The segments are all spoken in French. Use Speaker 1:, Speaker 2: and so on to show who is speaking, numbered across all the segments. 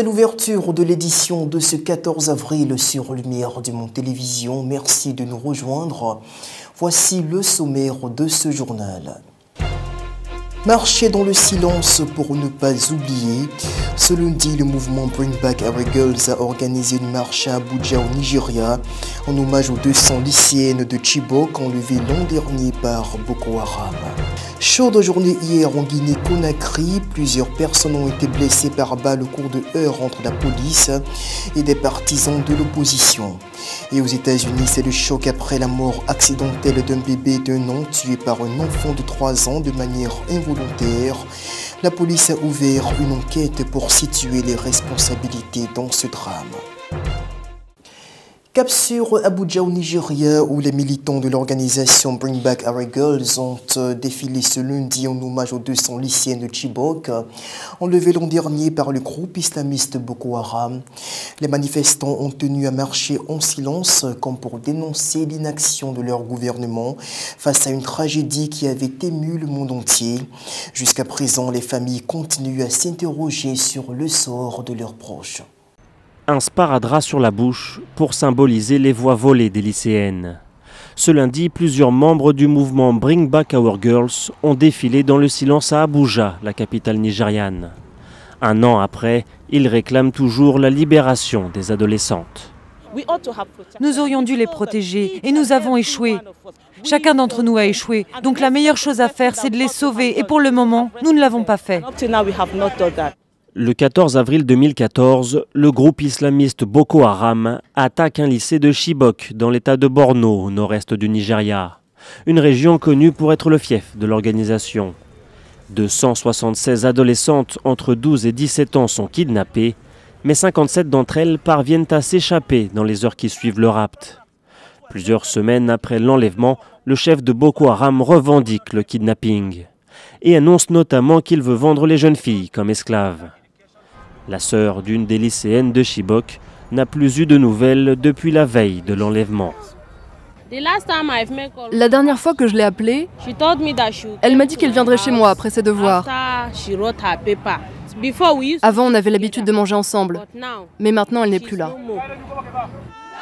Speaker 1: C'est l'ouverture de l'édition de ce 14 avril sur Lumière du Monde Télévision. Merci de nous rejoindre. Voici le sommaire de ce journal. Marcher dans le silence pour ne pas oublier. Ce lundi, le mouvement Bring Back Our Girls a organisé une marche à Abuja au Nigeria en hommage aux 200 lycéennes de Chibok enlevées l'an dernier par Boko Haram. Chaude journée hier en Guinée-Conakry, plusieurs personnes ont été blessées par balle au cours de heurts entre la police et des partisans de l'opposition. Et aux États-Unis, c'est le choc après la mort accidentelle d'un bébé d'1 an tué par un enfant de 3 ans de manière involontaire. La police a ouvert une enquête pour situer les responsabilités dans ce drame. Cap sur Abuja au Nigeria où les militants de l'organisation Bring Back Our Girls ont défilé ce lundi en hommage aux 200 lycéennes de Chibok, enlevées l'an dernier par le groupe islamiste Boko Haram. Les manifestants ont tenu à marcher en silence comme pour dénoncer l'inaction de leur gouvernement face à une tragédie qui avait ému le monde entier. Jusqu'à présent, les familles continuent à s'interroger sur le sort de leurs proches.
Speaker 2: Un sparadrap sur la bouche pour symboliser les voix volées des lycéennes. Ce lundi, plusieurs membres du mouvement Bring Back Our Girls ont défilé dans le silence à Abuja, la capitale nigériane. Un an après, ils réclament toujours la libération des adolescentes.
Speaker 3: Nous aurions dû les protéger et nous avons échoué. Chacun d'entre nous a échoué. Donc la meilleure chose à faire, c'est de les sauver. Et pour le moment, nous ne l'avons pas fait.
Speaker 2: Le 14 avril 2014, le groupe islamiste Boko Haram attaque un lycée de Chibok dans l'état de Borno, au nord-est du Nigeria. Une région connue pour être le fief de l'organisation. 276 adolescentes entre 12 et 17 ans sont kidnappées, mais 57 d'entre elles parviennent à s'échapper dans les heures qui suivent le rapt. Plusieurs semaines après l'enlèvement, le chef de Boko Haram revendique le kidnapping et annonce notamment qu'il veut vendre les jeunes filles comme esclaves. La sœur d'une des lycéennes de Chibok n'a plus eu de nouvelles depuis la veille de l'enlèvement.
Speaker 4: La dernière fois que je l'ai appelée, elle m'a dit qu'elle viendrait chez moi après ses devoirs. Avant, on avait l'habitude de manger ensemble, mais maintenant, elle n'est plus là.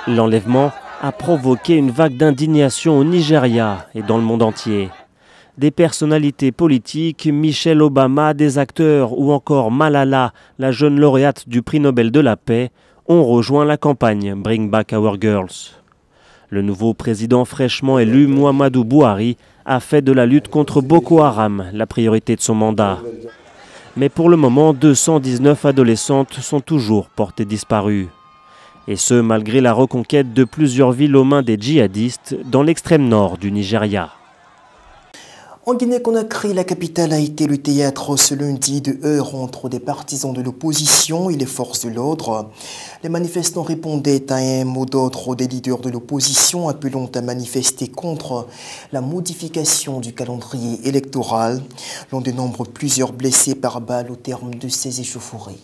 Speaker 2: L'enlèvement a provoqué une vague d'indignation au Nigeria et dans le monde entier. Des personnalités politiques, Michelle Obama, des acteurs ou encore Malala, la jeune lauréate du prix Nobel de la paix, ont rejoint la campagne Bring Back Our Girls. Le nouveau président fraîchement élu, Muhammadu Buhari, a fait de la lutte contre Boko Haram la priorité de son mandat. Mais pour le moment, 219 adolescentes sont toujours portées disparues. Et ce, malgré la reconquête de plusieurs villes aux mains des djihadistes dans l'extrême nord du Nigeria.
Speaker 1: En Guinée-Conakry, la capitale a été le théâtre ce lundi de heurts entre des partisans de l'opposition et les forces de l'ordre. Les manifestants répondaient à un mot d'ordre des leaders de l'opposition appelant à manifester contre la modification du calendrier électoral. L'on dénombre plusieurs blessés par balle au terme de ces échauffourées.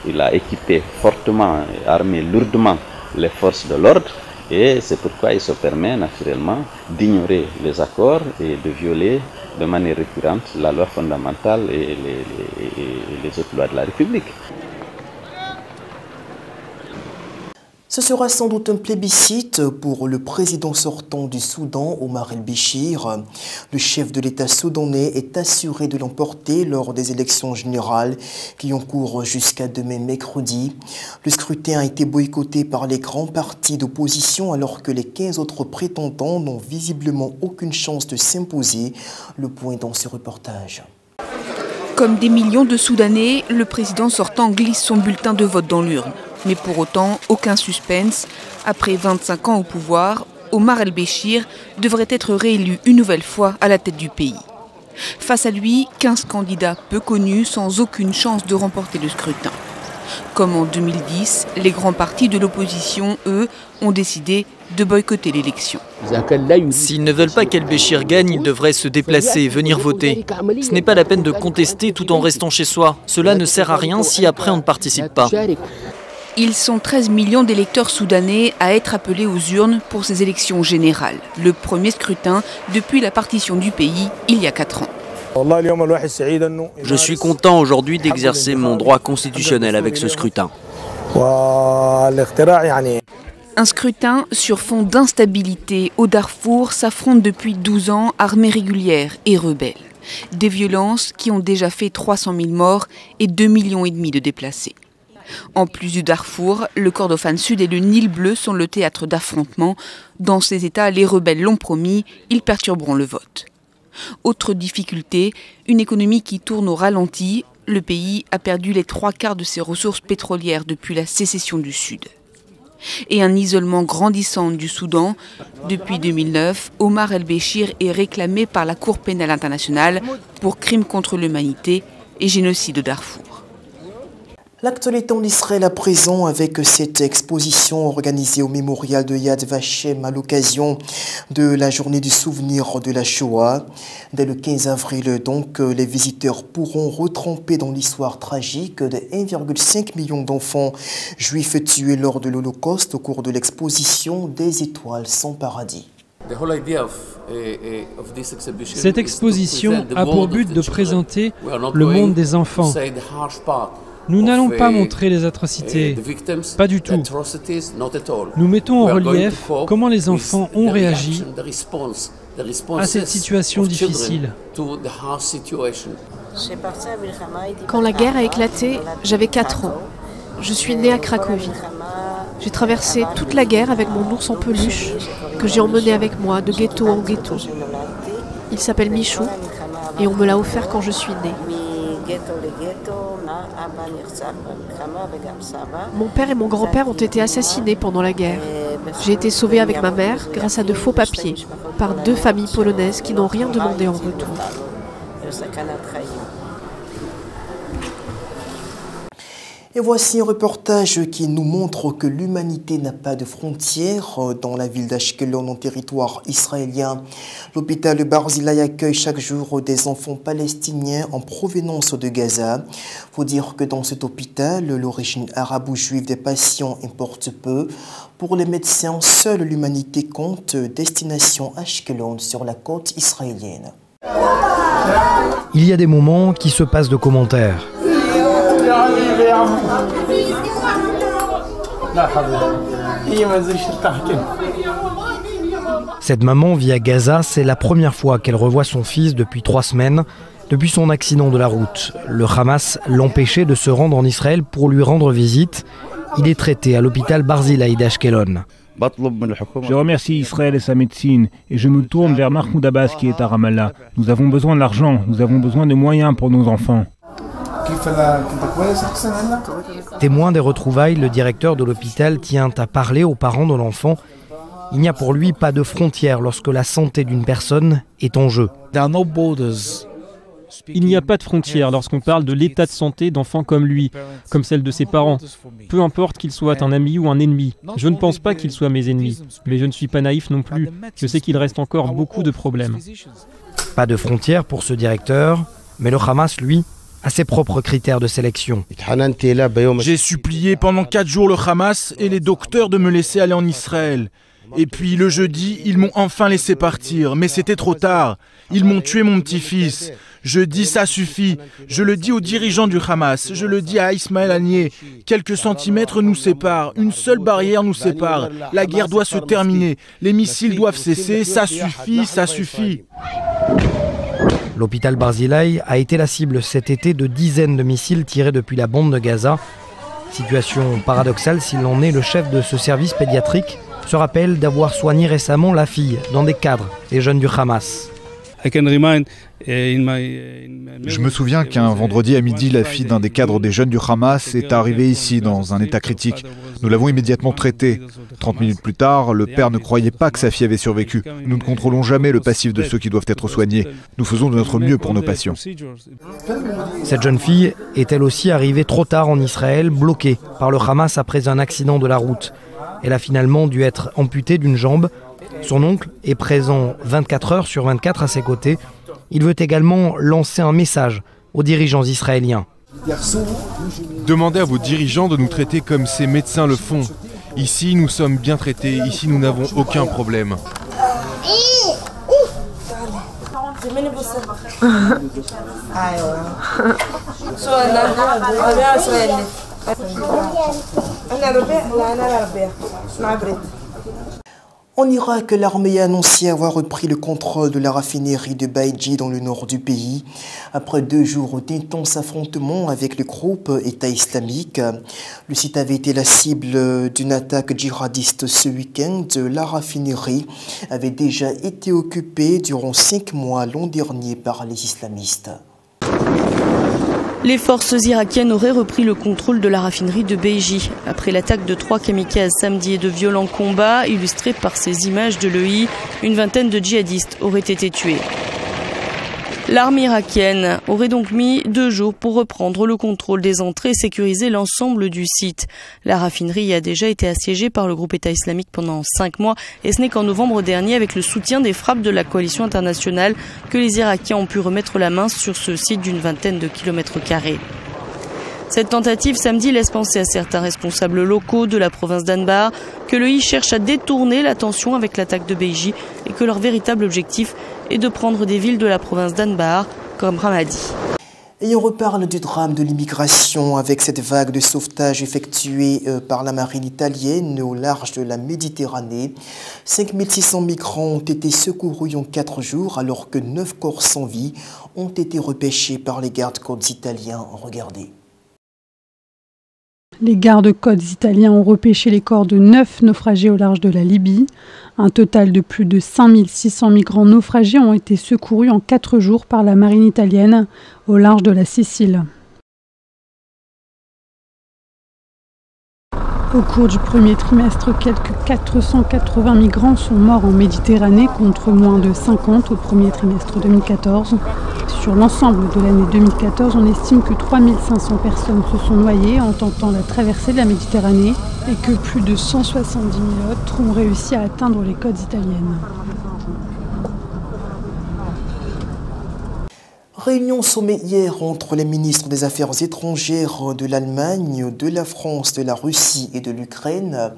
Speaker 5: Il a équipé fortement et armé lourdement les forces de l'ordre et c'est pourquoi il se permet naturellement d'ignorer les accords et de violer de manière récurrente la loi fondamentale et les autres lois de la République.
Speaker 1: Ce sera sans doute un plébiscite pour le président sortant du Soudan, Omar el-Béchir. Le chef de l'État soudanais est assuré de l'emporter lors des élections générales qui ont cours jusqu'à demain mercredi. Le scrutin a été boycotté par les grands partis d'opposition alors que les 15 autres prétendants n'ont visiblement aucune chance de s'imposer. Le point dans ce reportage.
Speaker 6: Comme des millions de Soudanais, le président sortant glisse son bulletin de vote dans l'urne. Mais pour autant, aucun suspense. Après 25 ans au pouvoir, Omar el-Béchir devrait être réélu une nouvelle fois à la tête du pays. Face à lui, 15 candidats peu connus sans aucune chance de remporter le scrutin. Comme en 2010, les grands partis de l'opposition, eux, ont décidé de boycotter l'élection.
Speaker 7: S'ils ne veulent pas qu'El-Béchir gagne, ils devraient se déplacer et venir voter. Ce n'est pas la peine de contester tout en restant chez soi. Cela ne sert à rien si après on ne participe pas.
Speaker 6: Ils sont 13 millions d'électeurs soudanais à être appelés aux urnes pour ces élections générales. Le premier scrutin depuis la partition du pays il y a 4 ans.
Speaker 8: Je suis content aujourd'hui d'exercer mon droit constitutionnel avec ce scrutin.
Speaker 6: Un scrutin sur fond d'instabilité. Au Darfour s'affrontent depuis 12 ans armées régulières et rebelles. Des violences qui ont déjà fait 300 000 morts et 2,5 millions de déplacés. En plus du Darfour, le Kordofan Sud et le Nil Bleu sont le théâtre d'affrontements. Dans ces États, les rebelles l'ont promis, ils perturberont le vote. Autre difficulté, une économie qui tourne au ralenti. Le pays a perdu les 3/4 de ses ressources pétrolières depuis la sécession du Sud. Et un isolement grandissant du Soudan. Depuis 2009, Omar El-Béchir est réclamé par la Cour pénale internationale pour crimes contre l'humanité et génocide au Darfour.
Speaker 1: L'actualité en Israël à présent avec cette exposition organisée au mémorial de Yad Vashem à l'occasion de la journée du souvenir de la Shoah. Dès le 15 avril, donc, les visiteurs pourront retremper dans l'histoire tragique de 1,5 million d'enfants juifs tués lors de l'Holocauste au cours de l'exposition des étoiles sans paradis.
Speaker 9: Cette exposition a pour but de présenter le monde des enfants. Nous n'allons pas montrer les atrocités, pas du tout. Nous mettons en relief comment les enfants ont réagi à cette situation difficile.
Speaker 10: Quand la guerre a éclaté, j'avais 4 ans. Je suis née à Cracovie. J'ai traversé toute la guerre avec mon ours en peluche que j'ai emmené avec moi de ghetto en ghetto. Il s'appelle Michou et on me l'a offert quand je suis née. Mon père et mon grand-père ont été assassinés pendant la guerre. J'ai été sauvée avec ma mère grâce à de faux papiers par 2 familles polonaises qui n'ont rien demandé en retour.
Speaker 1: Et voici un reportage qui nous montre que l'humanité n'a pas de frontières. Dans la ville d'Ashkelon, en territoire israélien, l'hôpital Barzilai accueille chaque jour des enfants palestiniens en provenance de Gaza. Il faut dire que dans cet hôpital, l'origine arabe ou juive des patients importe peu. Pour les médecins, seule l'humanité compte. Destination Ashkelon sur la côte israélienne.
Speaker 11: Il y a des moments qui se passent de commentaires. Cette maman vit à Gaza, c'est la première fois qu'elle revoit son fils depuis 3 semaines, depuis son accident de la route. Le Hamas l'empêchait de se rendre en Israël pour lui rendre visite. Il est traité à l'hôpital Barzilai d'Ashkelon.
Speaker 12: Je remercie Israël et sa médecine et je me tourne vers Mahmoud Abbas qui est à Ramallah. Nous avons besoin de l'argent, nous avons besoin de moyens pour nos enfants.
Speaker 11: Témoin des retrouvailles, le directeur de l'hôpital tient à parler aux parents de l'enfant. Il n'y a pour lui pas de frontières lorsque la santé d'une personne est en jeu.
Speaker 9: Il n'y a pas de frontières lorsqu'on parle de l'état de santé d'enfants comme lui, comme celle de ses parents. Peu importe qu'il soit un ami ou un ennemi. Je ne pense pas qu'ils soient mes ennemis, mais je ne suis pas naïf non plus. Je sais qu'il reste encore beaucoup de problèmes.
Speaker 11: Pas de frontières pour ce directeur, mais le Hamas, lui, a ses propres critères de sélection.
Speaker 13: J'ai supplié pendant 4 jours le Hamas et les docteurs de me laisser aller en Israël. Et puis le jeudi, ils m'ont enfin laissé partir, mais c'était trop tard. Ils m'ont tué mon petit-fils. Je dis ça suffit. Je le dis aux dirigeants du Hamas, je le dis à Ismaël Haniyeh. Quelques centimètres nous séparent, une seule barrière nous sépare. La guerre doit se terminer, les missiles doivent cesser, ça suffit, ça suffit.
Speaker 11: L'hôpital Barzilai a été la cible cet été de dizaines de missiles tirés depuis la bande de Gaza. Situation paradoxale s'il en est, le chef de ce service pédiatrique se rappelle d'avoir soigné récemment la fille dans des cadres des jeunes du Hamas.
Speaker 14: Je me souviens qu'un vendredi à midi, la fille d'un des cadres des jeunes du Hamas est arrivée ici dans un état critique. Nous l'avons immédiatement traité. 30 minutes plus tard, le père ne croyait pas que sa fille avait survécu. Nous ne contrôlons jamais le passif de ceux qui doivent être soignés. Nous faisons de notre mieux pour nos patients.
Speaker 11: Cette jeune fille est elle aussi arrivée trop tard en Israël, bloquée par le Hamas après un accident de la route. Elle a finalement dû être amputée d'une jambe. Son oncle est présent 24 heures sur 24 à ses côtés. Il veut également lancer un message aux dirigeants israéliens.
Speaker 15: Demandez à vos dirigeants de nous traiter comme ces médecins le font. Ici, nous sommes bien traités. Ici, nous n'avons aucun problème.
Speaker 1: En Irak, l'armée a annoncé avoir repris le contrôle de la raffinerie de Baïdji dans le nord du pays. Après 2 jours d'intenses affrontements avec le groupe État islamique, le site avait été la cible d'une attaque djihadiste ce week-end. La raffinerie avait déjà été occupée durant 5 mois l'an dernier par les islamistes.
Speaker 16: Les forces irakiennes auraient repris le contrôle de la raffinerie de Baïdji après l'attaque de 3 kamikazes samedi et de violents combats illustrés par ces images de l'EI. Une vingtaine de djihadistes auraient été tués. L'armée irakienne aurait donc mis 2 jours pour reprendre le contrôle des entrées et sécuriser l'ensemble du site. La raffinerie a déjà été assiégée par le groupe État islamique pendant 5 mois et ce n'est qu'en novembre dernier, avec le soutien des frappes de la coalition internationale, que les Irakiens ont pu remettre la main sur ce site d'une vingtaine de kilomètres carrés. Cette tentative samedi laisse penser à certains responsables locaux de la province d'Anbar que l'EI cherche à détourner l'attention avec l'attaque de Baïdji et que leur véritable objectif est de prendre des villes de la province d'Anbar comme Ramadi.
Speaker 1: Et on reparle du drame de l'immigration avec cette vague de sauvetage effectuée par la marine italienne au large de la Méditerranée. 5600 migrants ont été secourus en 4 jours alors que 9 corps sans vie ont été repêchés par les gardes-côtes italiens. Regardez.
Speaker 17: Les gardes-côtes italiens ont repêché les corps de 9 naufragés au large de la Libye. Un total de plus de 5600 migrants naufragés ont été secourus en 4 jours par la marine italienne au large de la Sicile. Au cours du premier trimestre, quelques 480 migrants sont morts en Méditerranée contre moins de 50 au premier trimestre 2014. Sur l'ensemble de l'année 2014, on estime que 3500 personnes se sont noyées en tentant la traversée de la Méditerranée et que plus de 170 000 autres ont réussi à atteindre les côtes italiennes.
Speaker 1: Réunion sommet hier entre les ministres des Affaires étrangères de l'Allemagne, de la France, de la Russie et de l'Ukraine.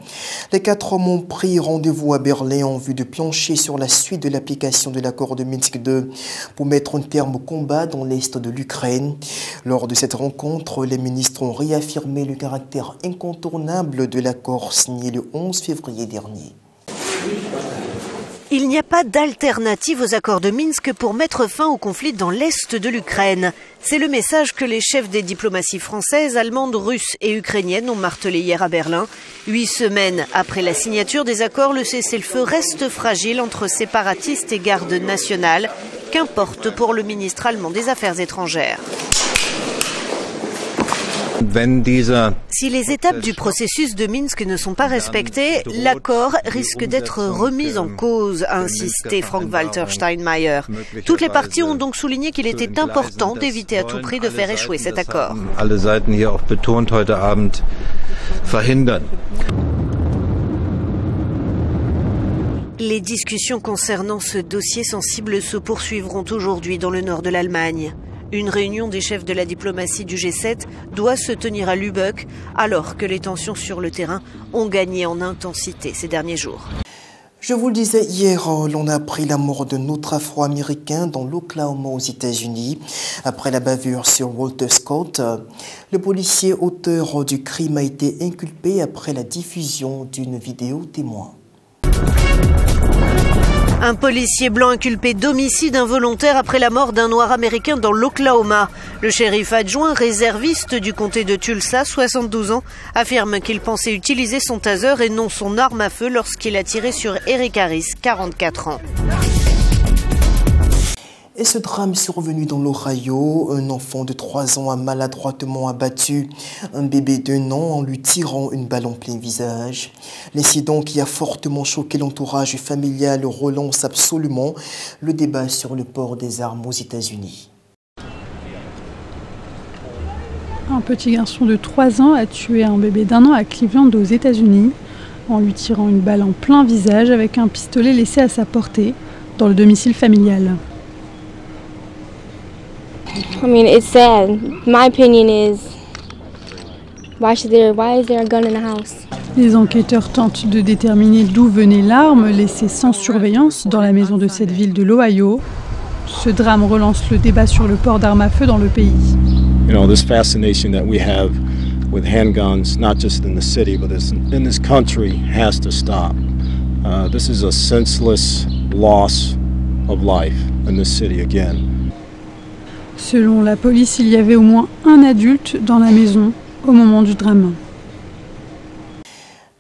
Speaker 1: Les 4 hommes ont pris rendez-vous à Berlin en vue de plancher sur la suite de l'application de l'accord de Minsk II pour mettre un terme au combat dans l'est de l'Ukraine. Lors de cette rencontre, les ministres ont réaffirmé le caractère incontournable de l'accord signé le 11 février dernier.
Speaker 18: Il n'y a pas d'alternative aux accords de Minsk pour mettre fin au conflit dans l'est de l'Ukraine. C'est le message que les chefs des diplomaties françaises, allemandes, russes et ukrainiennes ont martelé hier à Berlin. 8 semaines après la signature des accords, le cessez-le-feu reste fragile entre séparatistes et garde nationale. Qu'importe pour le ministre allemand des Affaires étrangères. Si les étapes du processus de Minsk ne sont pas respectées, l'accord risque d'être remis en cause, a insisté Frank-Walter Steinmeier. Toutes les parties ont donc souligné qu'il était important d'éviter à tout prix de faire échouer cet accord. Les discussions concernant ce dossier sensible se poursuivront aujourd'hui dans le nord de l'Allemagne. Une réunion des chefs de la diplomatie du G7 doit se tenir à Lübeck, alors que les tensions sur le terrain ont gagné en intensité ces derniers jours.
Speaker 1: Je vous le disais hier, l'on a appris la mort d'un autre Afro-Américain dans l'Oklahoma aux États-Unis après la bavure sur Walter Scott. Le policier auteur du crime a été inculpé après la diffusion d'une vidéo témoin.
Speaker 18: Un policier blanc inculpé d'homicide involontaire après la mort d'un noir américain dans l'Oklahoma. Le shérif adjoint réserviste du comté de Tulsa, 72 ans, affirme qu'il pensait utiliser son taser et non son arme à feu lorsqu'il a tiré sur Eric Harris, 44 ans.
Speaker 1: Et ce drame survenu dans l'Ohio, un enfant de 3 ans a maladroitement abattu un bébé d'1 an en lui tirant une balle en plein visage. L'incident qui a fortement choqué l'entourage familial relance absolument le débat sur le port des armes aux États-Unis.
Speaker 17: Un petit garçon de 3 ans a tué un bébé d'1 an à Cleveland aux États-Unis en lui tirant une balle en plein visage avec un pistolet laissé à sa portée dans le domicile familial.
Speaker 19: I mean, it's sad. My opinion is, why is there a gun in the house?
Speaker 17: Les enquêteurs tentent de déterminer d'où venaient l'arme laissée sans surveillance dans la maison de cette ville de l'Ohio. Ce drame relance le débat sur le port d'armes à feu dans le pays.
Speaker 20: You know, this fascination that we have with handguns, not just in the city, but in this country, has to stop. This is a senseless loss of life in this city again.
Speaker 17: Selon la police, il y avait au moins un adulte dans la maison au moment du drame.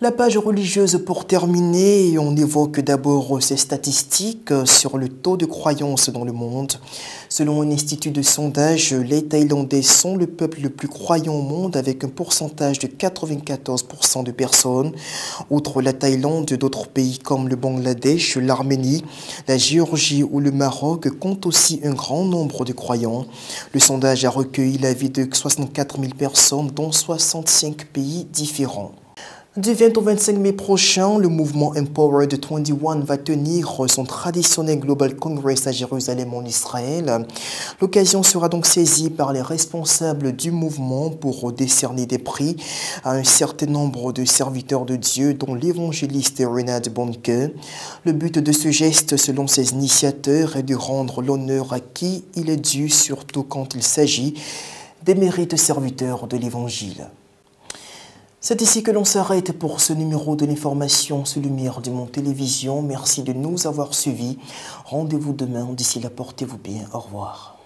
Speaker 1: La page religieuse pour terminer, et on évoque d'abord ces statistiques sur le taux de croyance dans le monde. Selon un institut de sondage, les Thaïlandais sont le peuple le plus croyant au monde avec un pourcentage de 94% de personnes. Outre la Thaïlande, d'autres pays comme le Bangladesh, l'Arménie, la Géorgie ou le Maroc comptent aussi un grand nombre de croyants. Le sondage a recueilli l'avis de 64 000 personnes dans 65 pays différents. Du 20 au 25 mai prochain, le mouvement Empowered 21 va tenir son traditionnel Global Congress à Jérusalem en Israël. L'occasion sera donc saisie par les responsables du mouvement pour décerner des prix à un certain nombre de serviteurs de Dieu, dont l'évangéliste Renard Bonke. Le but de ce geste, selon ses initiateurs, est de rendre l'honneur à qui il est dû, surtout quand il s'agit des mérites serviteurs de l'Évangile. C'est ici que l'on s'arrête pour ce numéro de l'information sous lumière du Monde Télévision. Merci de nous avoir suivis. Rendez-vous demain. D'ici là, portez-vous bien. Au revoir.